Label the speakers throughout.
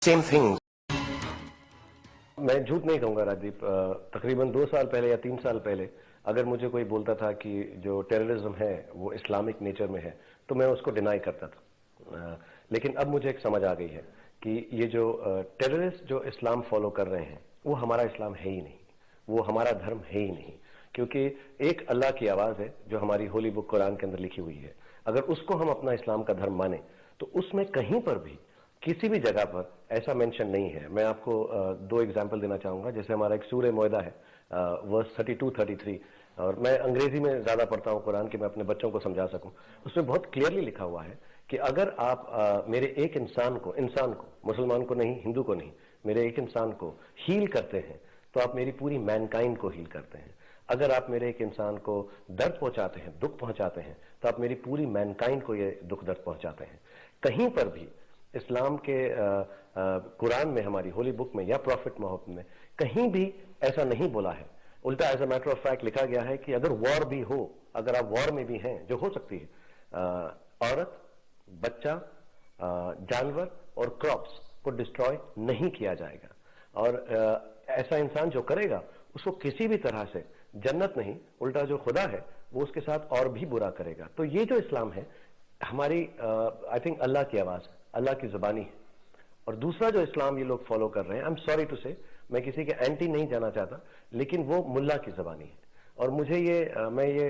Speaker 1: Same thing.
Speaker 2: मैं झूठ नहीं कहूंगा राजदीप, तकरीबन 2 साल पहले या 3 साल पहले अगर मुझे कोई बोलता था कि जो टेररिज्म है वो इस्लामिक नेचर में है तो मैं उसको डिनाई करता था। लेकिन अब मुझे एक समझ आ गई है कि ये जो टेररिस्ट जो इस्लाम फॉलो कर रहे हैं वो हमारा इस्लाम है ही नहीं, वो हमारा धर्म है ही नहीं। क्योंकि एक अल्लाह की आवाज है जो हमारी होली बुक कुरान के अंदर लिखी हुई है, अगर उसको हम अपना इस्लाम का धर्म माने तो उसमें कहीं पर भी किसी भी जगह पर ऐसा मेंशन नहीं है। मैं आपको 2 एग्जाम्पल देना चाहूंगा। जैसे हमारा एक सूरह मोयदा है, वर्स 32-33, और मैं अंग्रेजी में ज्यादा पढ़ता हूं कुरान कि मैं अपने बच्चों को समझा सकूं। उसमें बहुत क्लियरली लिखा हुआ है कि अगर आप मेरे एक इंसान को मुसलमान को नहीं, हिंदू को नहीं, मेरे एक इंसान को हील करते हैं तो आप मेरी पूरी मैनकाइंड को हील करते हैं। अगर आप मेरे एक इंसान को दर्द पहुंचाते हैं, दुख पहुंचाते हैं, तो आप मेरी पूरी मैनकाइंड को ये दुख दर्द पहुंचाते हैं। कहीं पर भी इस्लाम के कुरान में, हमारी होली बुक में या प्रॉफिट मोहम्मद में कहीं भी ऐसा नहीं बोला है। उल्टा as a matter of fact लिखा गया है कि अगर वॉर भी हो, अगर आप वॉर में भी हैं, जो हो सकती है, औरत, बच्चा, जानवर और क्रॉप्स को डिस्ट्रॉय नहीं किया जाएगा। और ऐसा इंसान जो करेगा उसको किसी भी तरह से जन्नत नहीं, उल्टा जो खुदा है वो उसके साथ और भी बुरा करेगा। तो ये जो इस्लाम है हमारी, आई थिंक अल्लाह की आवाज है, अल्लाह की जुबानी है। और दूसरा जो इस्लाम ये लोग फॉलो कर रहे हैं, आई एम सॉरी टू से, मैं किसी के एंटी नहीं जाना चाहता, लेकिन वो मुल्ला की जुबानी है। और मुझे मैं ये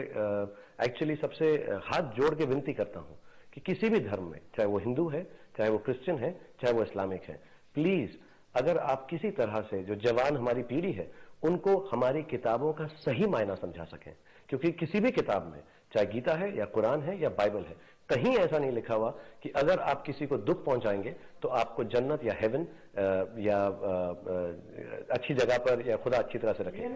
Speaker 2: एक्चुअली सबसे हाथ जोड़ के विनती करता हूं कि किसी भी धर्म में, चाहे वो हिंदू है, चाहे वो क्रिश्चियन है, चाहे वो इस्लामिक है, प्लीज अगर आप किसी तरह से जो जवान हमारी पीढ़ी है उनको हमारी किताबों का सही मायना समझा सकें। क्योंकि किसी भी किताब में, चाहे गीता है या कुरान है या बाइबल है, कहीं ऐसा नहीं लिखा हुआ कि अगर आप किसी को दुख पहुंचाएंगे तो आपको जन्नत या हेवन या अच्छी जगह पर या खुदा अच्छी तरह से रखेगा।